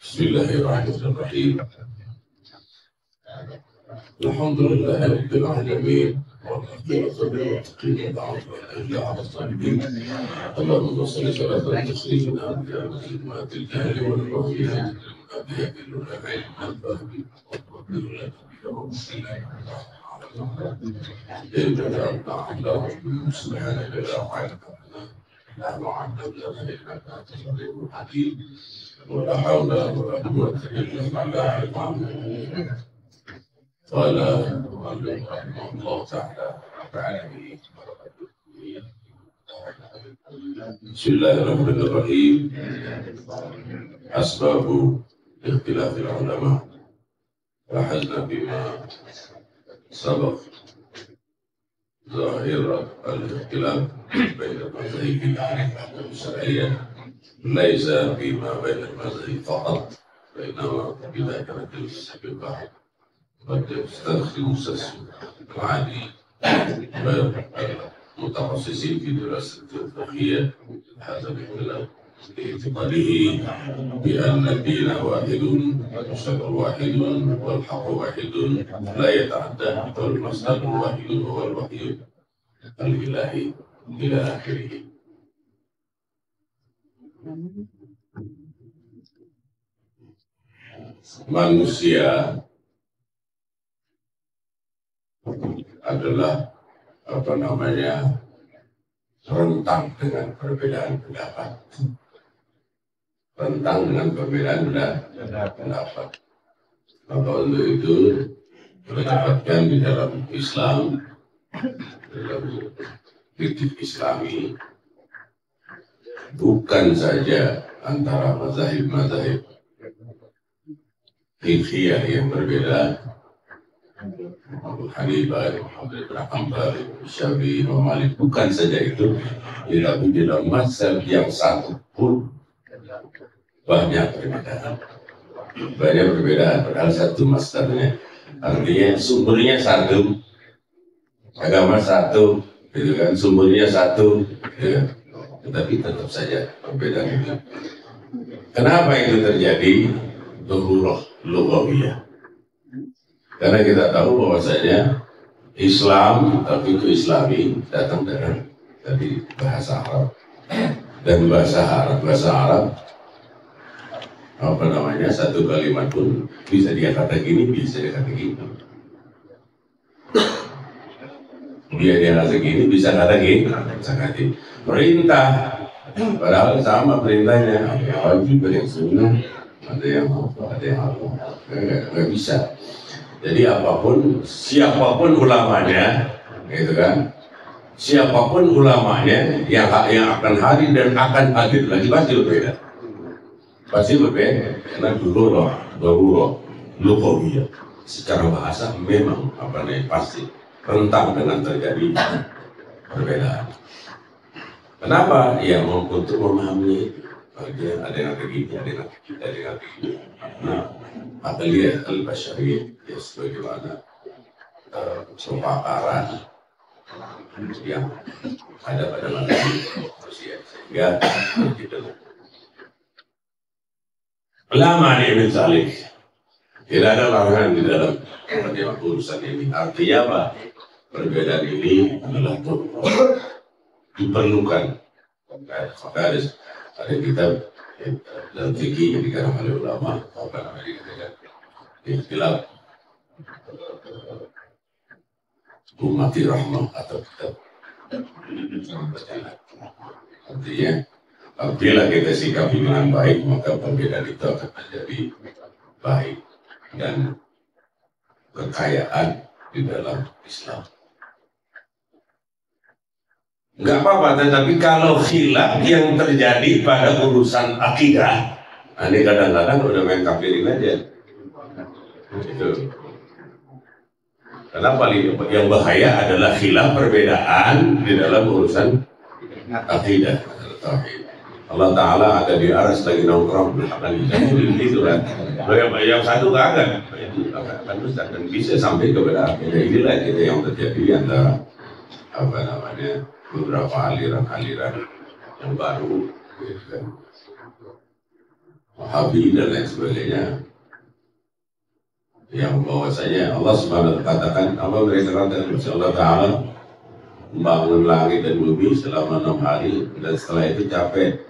Bismillahirrahmanirrahim. Alhamdulillahi rabbil alamin. Allahumma salli salatan taslimina ala khidmatil ahli wal wafiyat ولا حول ولا قوة إلا بالله قال رحمه الله تعالى بسم الله الرحمن الرحيم. أسباب اختلاف العلماء. لاحظنا بما سبق ظاهر الاختلاف بين المذاهب الشرعية ليس فيما بين المذاهب فقط، بينما إذا كانت المذاهب واحد قد يستخدم العادي المتخصصين في دراسة الفقهية هذا الاختلاف باعتقاده بأن الدين واحد والشرع واحد والحق واحد لا يتعدى، والمصدر واحد وهو الوحي الإلهي إلى آخره. Manusia adalah rentang dengan perbedaan pendapat. Rentang dengan perbedaan pendapat. Maka untuk itu kita di dalam Islam, dalam fikih Islami, bukan saja antara mazhab-mazhab fikih yang berbeda, Abu Hanifah, Muhammad bin Hanbal, Syafi'i, Imam Malik, bukan saja itu, tapi dalam mazhab yang satu pun banyak perbedaan. Banyak perbedaan, padahal satu mazhabnya, artinya sumbernya satu, agama satu, gitu kan, sumbernya satu, gitu kan. Tetapi tetap saja perbedaan itu. Kenapa itu terjadi? Darurah lughawiyah. Karena kita tahu bahwasanya Islam, tapi itu Islami datang dari bahasa Arab, dan bahasa Arab apa namanya, satu kalimat pun bisa dia kata gini, bisa dia kata gini. Dia kata gini, bisa kata gini, bisa kata gini. Perintah, padahal sama perintahnya, wajib, ada yang sunnah, ada yang nggak bisa. Jadi apapun, siapapun ulamanya, gitu kan, siapapun ulamanya yang akan hadir dan akan hadir lagi pasti berbeda. Pasti berbeda, karena dulu lughawiyah secara bahasa memang pasti rentang dengan terjadi perbedaan. Kenapa? Ya untuk memahami itu. Ada yang begini, ada yang begini. Nah, akaliyah al-basyariyah, ya sebagaimana pemaparan yang ada pada manusia, sehingga kita lama nih misalnya tidak ada larangan di dalam urusan ini. Artinya apa? Perbedaan ini adalah diperlukan. Maka ada kitab dalam fikih yang dikarang oleh ulama, apa namanya dikatakan ikhtilaf ummati rahmah atau kitab. Artinya apabila kita sikapi dengan baik, maka perbedaan itu akan menjadi baik dan kekayaan di dalam Islam. Enggak apa-apa, tetapi kalau khilaf yang terjadi pada urusan akidah, ini kadang-kadang udah main kafirin aja. Itu. Karena paling yang bahaya adalah khilaf perbedaan di dalam urusan akidah. Allah Ta'ala ada di aras lagi nongkrong gitu kan. Yang satu kagak itu akan rusak dan bisa sampai kepada akidah. Inilah kita yang terjadi antara apa namanya beberapa aliran-aliran yang baru gitu kan. Wahabi dan lain sebagainya, yang bahwasanya Allah Subhanahu wa ta'ala katakan apa mereka katakan Allah Ta'ala membangun langit dan bumi selama 6 hari dan setelah itu capek.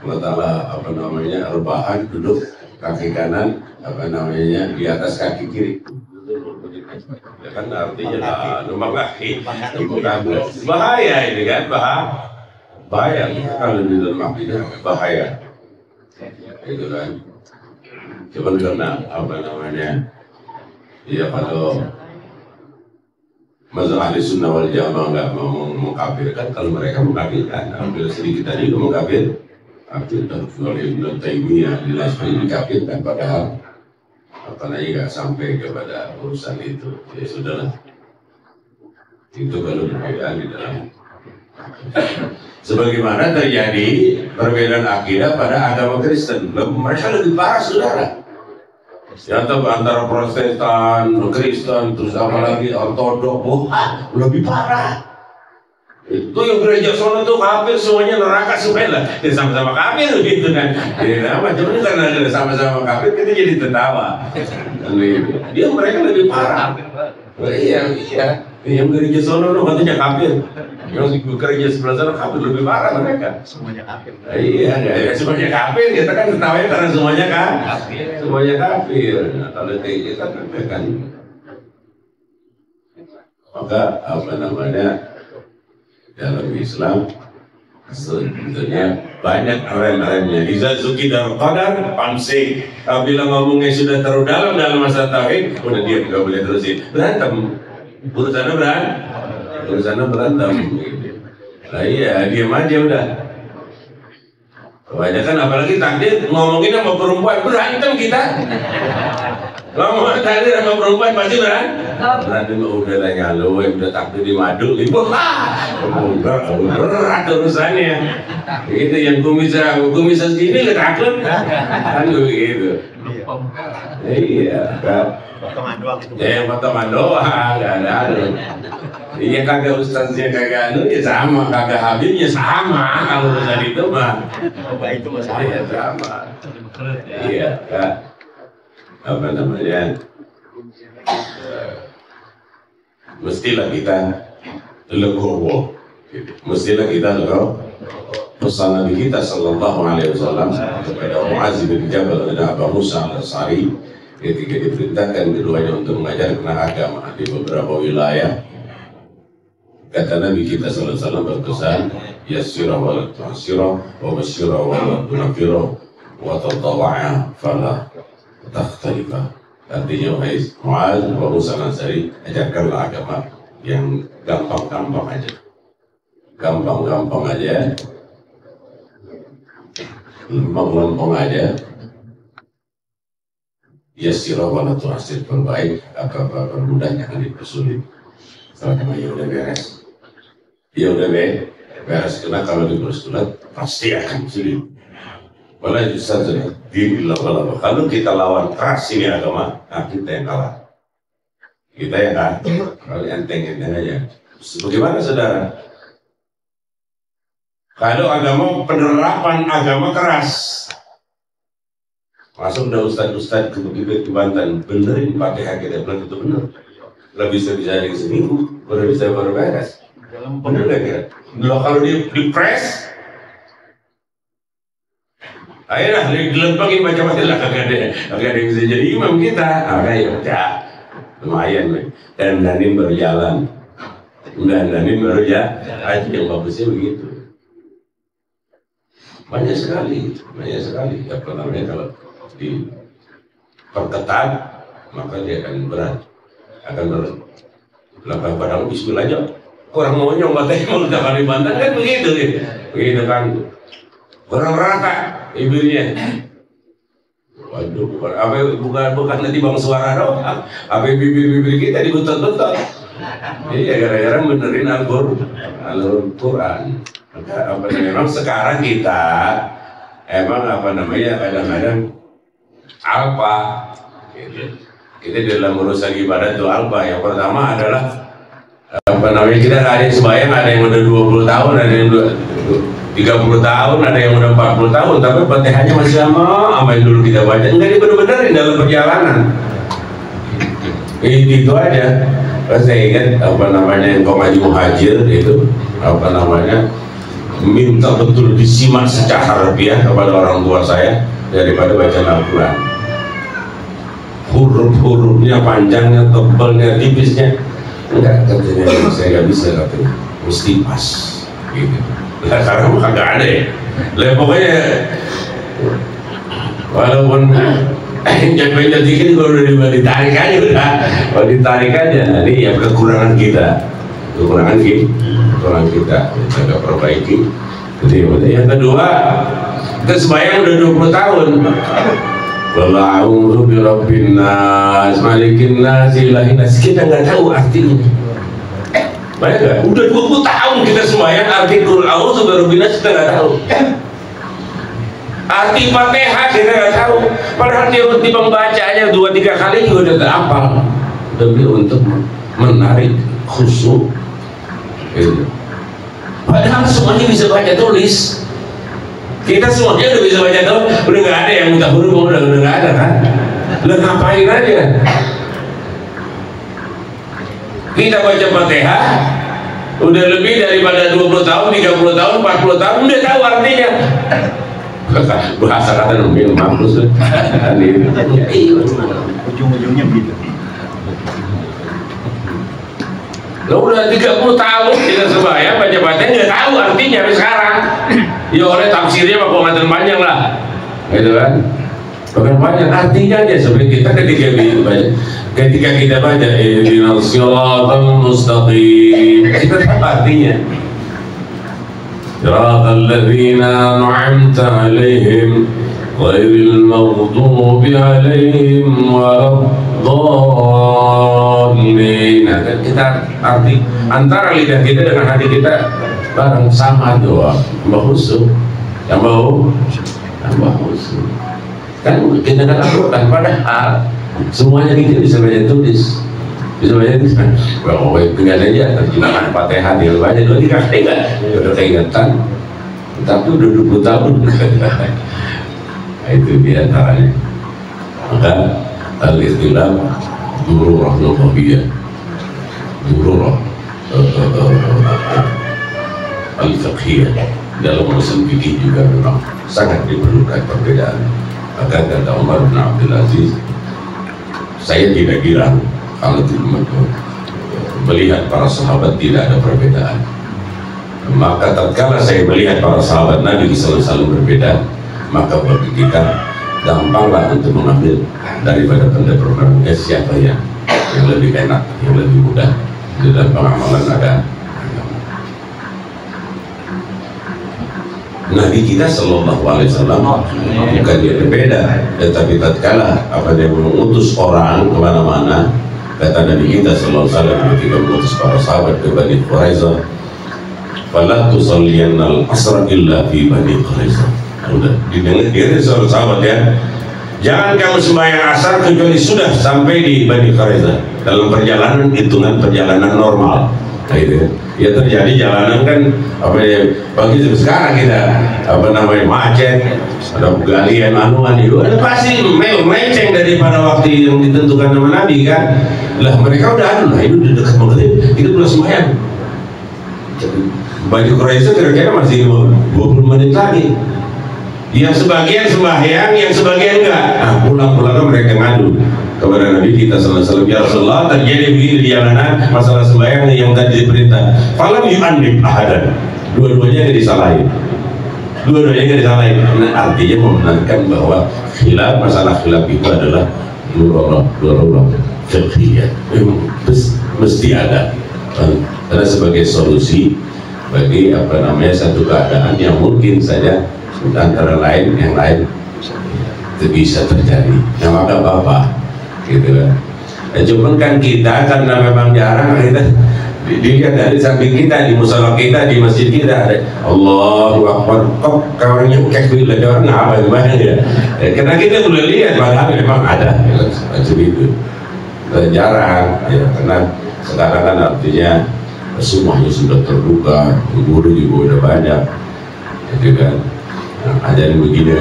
Allah Ta'ala apa namanya rebahan duduk kaki kanan apa namanya di atas kaki kiri. Ya kan artinya numpak kaki bahaya ini kan bahaya kalau di dalam akidah bahaya itu kan. Cuman karena apa namanya ya kalau mazhab ahli sunnah wal jamaah nggak mau mengkafirkan, kalau mereka mengkafirkan, ambil sedikit tadi itu mengkafir, kafir dan oleh Ibnu Taimiyah dikafirkan, padahal apa namanya nggak sampai kepada urusan itu. Ya sudahlah, itu kalau perbedaan di dalam. Sebagaimana terjadi perbedaan akidah pada agama Kristen, mereka lebih parah saudara. Ya, antara Protestan, Kristen, terus apalagi Ortodok, lebih parah. Itu yang gereja sono tuh kafir semuanya neraka semuanya lah. Ya sama-sama kafir gitu kan. Jadi apa? Cuma karena sama-sama kafir kita jadi tertawa. Dia mereka lebih parah. Iya. Yang gereja sono tuh katanya kafir. Yang gereja sebelah sana kafir lebih parah mereka. Semuanya kafir. Iya, semuanya kafir. Kita kan tertawanya karena semuanya kan kafir. Semuanya kafir. Nah, kalau kayak kita kan maka apa namanya dalam Islam sebetulnya banyak rem-remnya. Iza zukidar qadar pamsi. Apabila ngomongnya sudah terlalu dalam masa tauhid, udah dia nggak boleh terusin. Berantem. Urusannya berantem. Nah iya, diam aja udah. Kebanyakan apalagi takdir ngomongin sama perempuan berantem kita. Ngomong takdir sama perempuan pasti berantem. Udah tanya lo, udah takdir di madu, berat urusannya. Itu yang kumis segini nggak takut, kan begitu. Iya, kan. Yang potongan doang, nggak ada. Iya kagak ustaznya kagak ya sama, kagak habibnya sama. Kalau urusan itu mah, itu masalah ya sama. Iya, Kak. Apa namanya? Mestilah kita legowo, mestilah kita legowo. Pesan Nabi kita Sallallahu Alaihi Wasallam kepada Muaz bin Jabal dan Abu Musa al-Asy'ari ketika diperintahkan keduanya untuk mengajarkan agama di beberapa wilayah. Kata Nabi kita Sallallahu Alaihi Wasallam berpesan, yassira wa la tu'sira wa basyira wa la tunfira wa tadawwa'a fala takhtalifa. Artinya wahai Muaz wa Musa al-Asy'ari, ajarkanlah agama yang gampang-gampang aja. Gampang-gampang aja. Lempeng-lempeng aja. Yassira wa la tu'sir, perbaik apa-apa permudah, jangan dipersulit. Selama ya udah beres. Ya udah beres, karena kalau dipersulit pasti akan sulit. Walau saja kalau kita lawan keras ini agama, nah kita yang kalah. Kita yang kalah. Kalau enteng-enteng aja. Bagaimana saudara? Kalau agama penerapan agama keras, masuk udah ustad-ustad ke Banten, benerin pakai hakikatnya bilang itu bener. Gak bisa dari seminggu, baru beres. Bener gak kira? Kalau di-press, ayolah dilempangin macam-macam lah, kagak ada yang bisa jadi imam kita. Ya udah, lumayan dandanin baru jalan. Dandanin baru aja, yang bagusnya begitu. Banyak sekali. Apa namanya kalau diperketat, maka dia akan berat. Belakang padang bismillah aja. Orang mau nyong katanya mau dapat di Banten kan begitu kan. Orang rata ibunya. Waduh, bukan nanti bang suara doang, apa bibir-bibir kita dibetot-betot. Iya, gara-gara benerin Al-Quran. Maka memang sekarang kita emang kadang-kadang alpa. Gitu. Kita dalam urusan ibadah itu alpa. Yang pertama adalah kita ada yang sembahyang, ada yang udah 20 tahun, ada yang 30 tahun, ada yang udah 40 tahun, tapi Fatihahnya masih sama yang dulu kita baca. Enggak dibener-benerin dalam perjalanan. Itu aja. Saya ingat yang Komaju Muhajir itu minta betul disimak secara harfiah kepada orang tua saya daripada baca Al-Quran. Huruf-hurufnya, panjangnya, tebalnya, tipisnya, enggak, katanya saya nggak bisa, katanya mesti pas gitu. Nah, karena kagak ada ya. Lah pokoknya walaupun capek dikit kalau udah ditarik aja udah. Kalau ditarik aja, ini ya kekurangan kita. Kekurangan kita agak perbaiki. Jadi yang kedua, kita sembahyang udah 20 tahun. Wallahu birabbin nas, malikin nas, ilahin nas. Kita nggak tahu artinya. Banyak nggak? Udah 20 tahun kita sembahyang arti Qul a'udzu birabbin nas kita nggak tahu. Arti Fatihah kita nggak tahu. Padahal dia di pembacanya 2-3 kali juga udah terhafal. Demi untuk menarik khusyuk. Gitu. Padahal semuanya bisa baca tulis. Kita semuanya udah bisa baca tulis. Udah nggak ada yang minta huruf, udah nggak ada kan? Udah ngapain aja? Kita baca Fatihah udah lebih daripada 20 tahun, 30 tahun, 40 tahun udah tahu artinya. Bahasa kata mungkin mampus. Ujung-ujungnya begitu. Lo udah 30 tahun kita sembahyang baca-baca nggak tahu artinya sampai sekarang. Ya oleh tafsirnya mah pengantin panjang lah, gitu kan? Bukan panjang artinya aja sebenarnya kita ketika kita baca ihdinas siratal mustaqim kita tahu artinya. Siratal ladzina an'amta 'alaihim ghairil maghdubi 'alaihim waladdallin. Nah, kita arti antara lidah kita dengan hati kita bareng sama doa mbah khusyuk yang bau khusyuk kan kita kan lakukan padahal semuanya kita bisa baca tulis, bisa baca tulis kan. Bahwa tinggal aja terjemahkan Fatihah dia baca 2-3 kali kan udah keingetan, tapi udah 20 tahun. Itu diantaranya. Maka al-ikhtilaf dururah lughawiyah, dururah al-fiqhiyah dalam urusan fikih juga memang sangat diperlukan perbedaan. Maka kata Umar bin Abdul Aziz, saya tidak girang kalau melihat para sahabat tidak ada perbedaan. Maka tatkala saya melihat para sahabat Nabi selalu berbeda, maka bagi kita gampanglah untuk mengambil daripada pendapat siapa yang lebih enak, yang lebih mudah di dalam pengamalan agama. Nabi kita Sallallahu Alaihi Wasallam bukan dia berbeda, tetapi tatkala dia mengutus orang kemana-mana, kata Nabi kita Sallallahu Alaihi Wasallam ketika mengutus para sahabat ke Bani Quraiza, "Fala tusalliyanna al-asra illa fi Bani Quraiza." Udah didengar dari seorang sahabat ya, jangan kamu sembahyang asar kecuali sudah sampai di Bani Quraiza dalam perjalanan, hitungan perjalanan normal. Nah, itu ya terjadi jalanan kan bagi sekarang kita macet, ada galian itu ada pasti melenceng daripada waktu yang ditentukan sama Nabi kan. Lah mereka udah itu udah dekat maghrib, itu belum sembahyang. Bani Quraiza kira-kira masih 20 menit lagi. Yang sebagian sembahyang, yang sebagian enggak. Nah, pulang-pulang mereka ngadu kepada Nabi kita sallallahu alaihi wasallam, ya Rasulullah, terjadi begini di jalanan masalah sembahyang yang tadi diperintah. Falam yu'annib ahadan. Dua-duanya enggak disalahin. Nah, artinya membenarkan bahwa masalah khilaf itu adalah dururah fiqhiyah. Mesti ada. Karena sebagai solusi bagi satu keadaan yang mungkin saja antara lain yang lain itu bisa terjadi. Nah maka Bapak gitu kan. Ya, cuman kan kita karena memang jarang kita dilihat dari samping kita, di musola kita, di masjid kita ada Allahu Akbar, kok kawannya kayak bila orang apa gimana ya? Karena kita boleh lihat padahal memang ada macam itu. Jarang ya, karena sekarang kan artinya semuanya sudah terbuka, guru juga udah banyak, gitu kan. Nah, ada yang begini,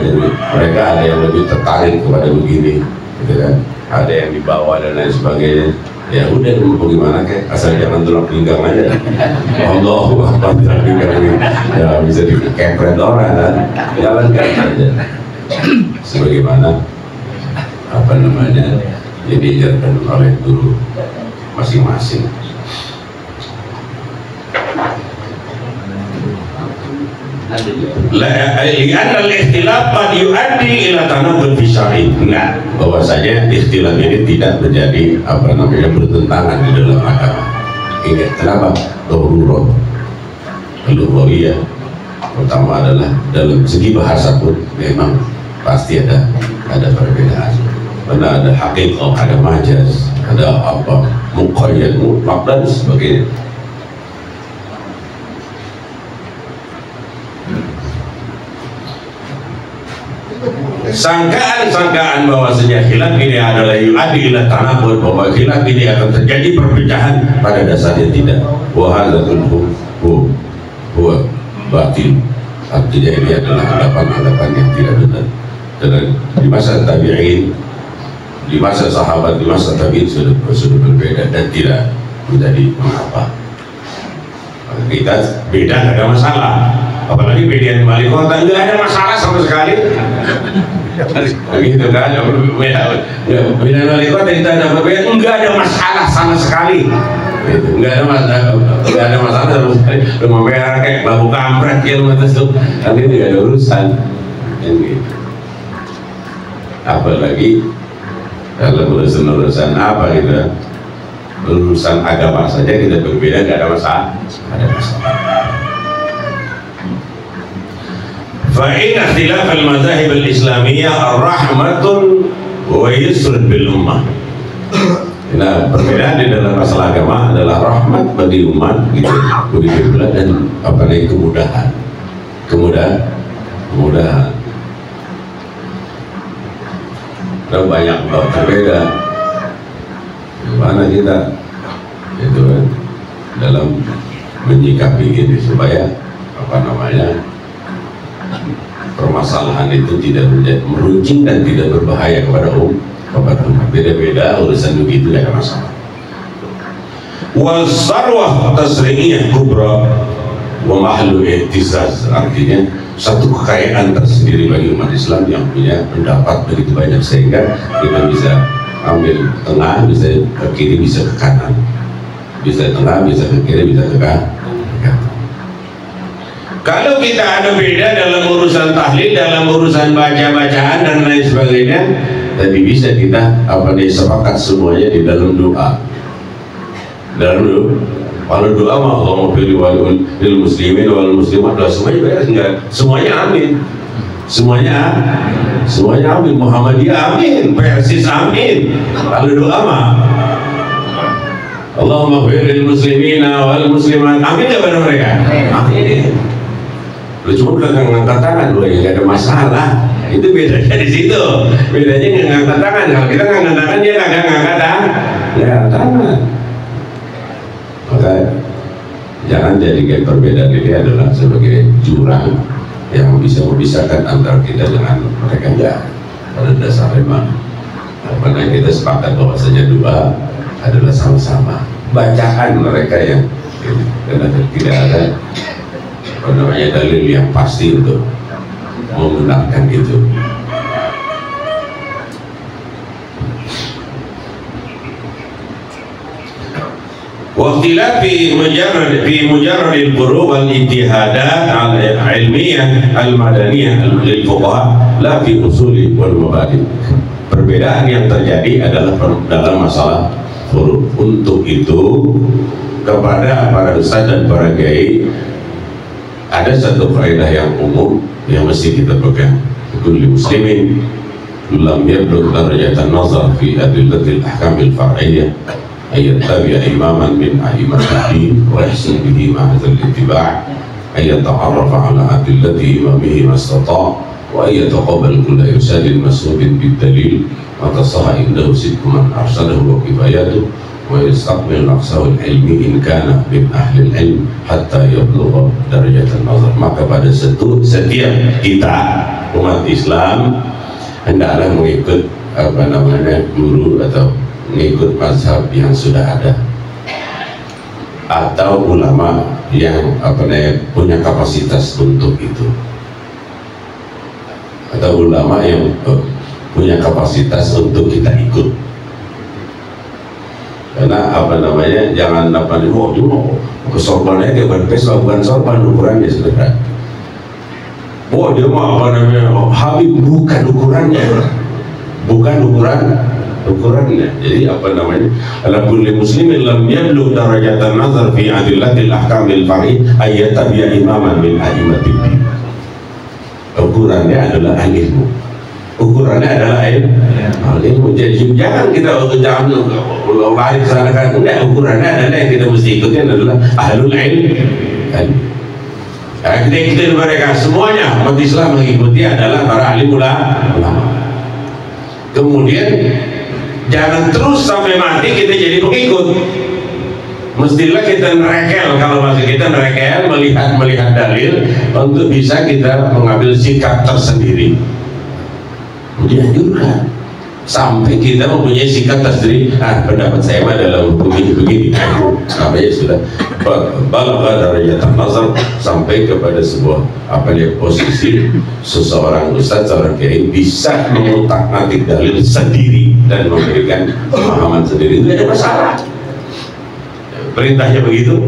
mereka ada yang lebih tertarik kepada begini, gitu kan. Ada yang dibawa dan lain sebagainya. Ya udah mau gimana kayak asal jangan tulang pinggang aja. Allah Akbar tulang pinggang ini ya bisa dikepret orang kan, jalankan aja sebagaimana apa namanya yang diajarkan oleh guru masing-masing. Lihat al-ikhtilaf qad yuaddi ila tanaqud fi syar'i. Enggak, bahwasanya ikhtilaf ini tidak menjadi apa namanya bertentangan di dalam agama. Ingat kenapa? Darurah. Lughawiyah pertama adalah dalam segi bahasa pun memang pasti ada perbedaan. Karena ada haqiqah, ada majaz, ada apa muqayyad, mutlaq dan sebagainya. Sangkaan bahwasanya khilaf ini adalah yu'addi ila tanaqud, bahwa khilaf ini akan terjadi perpecahan, pada dasarnya tidak. Wa hadzal huwa batil. Artinya ini adalah anggapan-anggapan yang tidak benar. Dan di masa tabi'in, di masa sahabat, di masa tabi'in sudah berbeda dan tidak menjadi mengapa. Kita beda nggak ada masalah. Apalagi bedaan wali kota nggak ada masalah sama sekali. Begitu kan? Bedaan wali kota kita ada berbeda, nggak ada masalah sama sekali. Nggak ada masalah sama sekali. Rumah merah kayak bahu kampret yang masuk, tapi tidak ada urusan. Gitu. Apalagi dalam urusan apa gitu, urusan agama saja kita berbeda, nggak ada masalah. Ada masalah. Fa'in ikhtilaf al-mazahib al-islamiyah rahmatun wa yusrun bil ummah. Nah, perbedaan di dalam masalah agama adalah rahmat bagi umat, gitu, begitu pula dan apa namanya kemudahan. Kalau banyak berbeda, gimana kita itu kan dalam menyikapi ini supaya apa namanya permasalahan itu tidak meruncing dan tidak berbahaya kepada umat. Beda-beda urusan begitu tidak ada masalah. Wal sarwah tasri'iyah kubra wa mahlu ihtizaz, artinya satu kekayaan tersendiri bagi umat Islam yang punya pendapat begitu banyak sehingga kita bisa ambil tengah, bisa ke kiri, bisa ke kanan, bisa tengah, bisa ke kiri, bisa ke kanan. Kalau kita ada beda dalam urusan tahlil, dalam urusan baca-bacaan dan lain sebagainya, tapi bisa kita sepakat semuanya di dalam doa. Kalau doa mah Allahumma fil lil muslimin wal muslimat, semuanya beres, enggak? Semuanya amin. Semuanya amin. Muhammadiyah amin, Persis amin. Kalau doa mah Allahumma fil lil muslimina wal muslimat, amin enggak pada mereka? Amin. Lu cuma kagak ngangkat tangan, lu ya nggak ada masalah. Itu bedanya di situ. Bedanya nggak ngangkat tangan. Kalau kita ngangkat tangan, dia kagak ngangkat tangan. Maka jangan jadikan perbedaan ini adalah sebagai jurang yang bisa memisahkan antara kita dengan mereka. Enggak. Pada dasarnya memang karena kita sepakat bahwasanya doa adalah sama-sama bacaan mereka yang tidak ada dalil yang pasti untuk menggunakan itu. Waktilah fi mujarrad al-furu' wal ijtihadat al-ilmiyah al-madaniyah lil-fuqaha la fi usuli wal mabadi. Perbedaan yang terjadi adalah dalam masalah furu'. Untuk itu kepada para ustaz dan para kiai ada satu kaidah yang umum yang mesti kita pegang. Kulli muslimin lam yablugh darajatan nazar fi adillatil ahkamil far'iyyah ay yattabi'a imaman min a'immatin wa yahsin bihi ma'adzal ittiba' ay yata'arrafa ala adillati imamihi mastata' wa ay yataqabbal kulla irsadin mas'ubin bid-dalil wa tasaha indahu sidqu man arsalahu wa kifayatuh wa yastaqbil aqsawul ilmi in kana min ahli ilm hatta yablugha darajatan nazar. Maka pada setiap kita umat Islam hendaklah mengikut guru atau mengikut mazhab yang sudah ada atau ulama yang punya kapasitas untuk itu, atau ulama yang punya kapasitas untuk kita ikut. Karena jangan kesorbannya dia bukan sorban ukurannya saudara. Dia mah Habib bukan ukurannya, ukurannya. Jadi ala kulli muslimin lam yablugh darajatan nazar fi adillatil ahkamil far'i ayyatabi'a imaman min a'immatid din. Ukurannya adalah ilmu. Ilmu. Jadi jangan kita lahir sana kan, enggak, ukurannya adalah yang kita mesti ikutin adalah ahlul ilm. Kita ikutin mereka semuanya. Umat Islam mengikuti adalah para alim ulama. Kemudian jangan terus sampai mati kita jadi pengikut. Mestilah kita nerekel, kalau bahasa kita nerekel, melihat dalil untuk bisa kita mengambil sikap tersendiri. Dianjurkan sampai kita mempunyai sikap tersendiri. Pendapat saya mah dalam begini. Namanya sudah balagha darajatan nazar, sampai kepada sebuah posisi seseorang ustaz, seorang kiai bisa mengutak-atik dalil sendiri dan memberikan pemahaman sendiri. Itu ada masalah. Perintahnya begitu.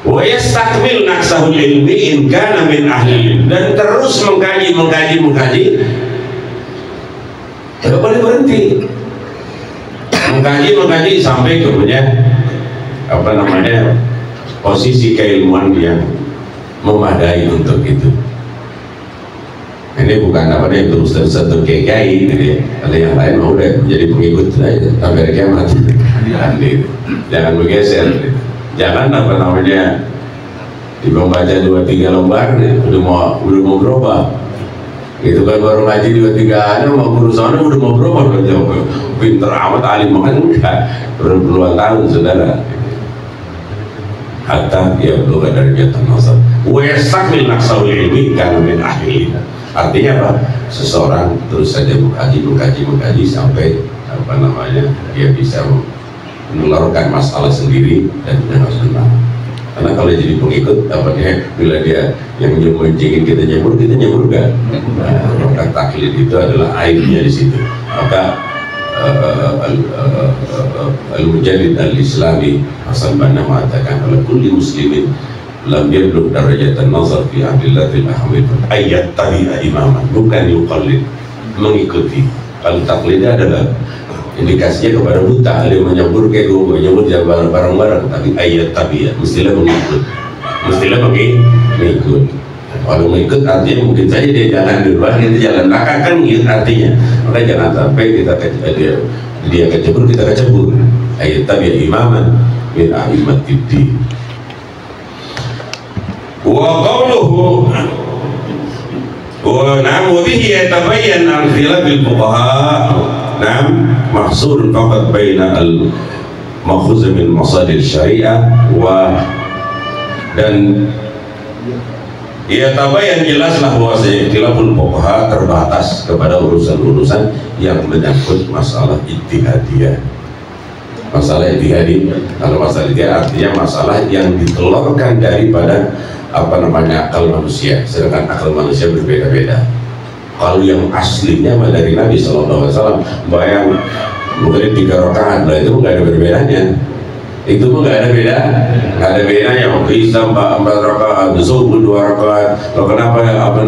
Wa yastakmil naqsahul ilmi in kana min ahli ilm, dan terus mengkaji tidak boleh berhenti mengkaji sampai kemudian posisi keilmuan yang memadai untuk itu. Ini bukan itu satu kiai, ada yang lain mau udah jadi pengikut saja sampai kiamat. Jangan bergeser. Jangan dibaca 2-3 lembar udah mau berubah. Itu kan baru ngaji 2-3 mau guru sana udah mau berubah, pinter amat alim makan enggak, puluhan tahun saudara. Hatta ya belum ada darajatan nazar wa yastakmil naqsahul ilmi kana min ahli. Artinya apa? Seseorang terus saja mengkaji sampai dia bisa mengeluarkan masalah sendiri dan harus benar. Karena kalau jadi pengikut bila dia yang mencingin kita nyebur kan. Maka taklid itu adalah aibnya di situ. Maka al-Mujaddid al-Islami Hasan Banna mengatakan ala kulli muslimin lam yablugh darajatan nazar fi adillatil ahkamil ayat tabi'a imaman, bukan yuqallid, mengikuti. Kalau taklid adalah indikasinya kepada buta, dia menyebur kayak gue menyebur jangan bareng-bareng, tapi ayat tabi'ah, mestilah mengikut. Kalau mengikut artinya mungkin saja dia jalan duluan, kita jalan belakang kan gitu artinya. Maka jangan sampai dia kecebur, kita kecebur. Ayat tabi'ah imaman min a'immatid din. Wa qawluhu wa bihi yatabayyan an khilafil fuqaha. Mahsur faqat baina al-makhuz min masadir syariah dan ya tabayan jelaslah bahwa khilaful fuqaha terbatas kepada urusan-urusan yang menyangkut masalah ijtihadiyah. Masalah ijtihadi, kalau masalah ijtihad artinya masalah yang ditelurkan daripada akal manusia, sedangkan akal manusia berbeda-beda. Kalau yang aslinya dari Nabi SAW, bayang mungkin 3 rakaat, itu nggak ada berbedanya. Itu pun nggak ada bedanya. Bisa 4 rakaat, subuh 2 rakaat. Kalau kenapa 2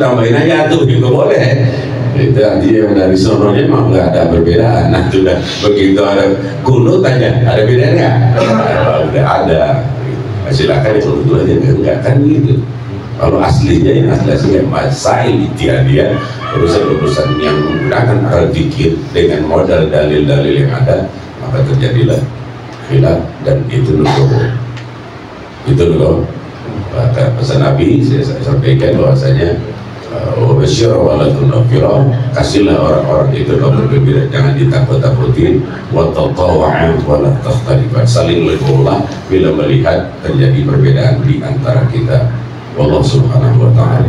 tambahin aja tuh juga boleh. Itu artinya yang dari sononya memang nggak ada perbedaan. Nah sudah begitu ada kunut aja, ada bedanya? Udah ada. Silakan itu aja, enggak kan gitu. Kalau aslinya yang aslinya masail ijtihadiyah urusan-urusan yang menggunakan al-zikir dengan modal dalil-dalil yang ada, maka terjadilah khilaf dan itu dulu kata pesan Nabi saya sampaikan bahwasanya wabasyir walatun nafira, kasihlah orang-orang itu kabar gembira, jangan ditakut-takutin, wa tatawa'an wa la takhtalifan, saling legolah bila melihat terjadi perbedaan di antara kita. Wallahu subhanahu wa ta'ala.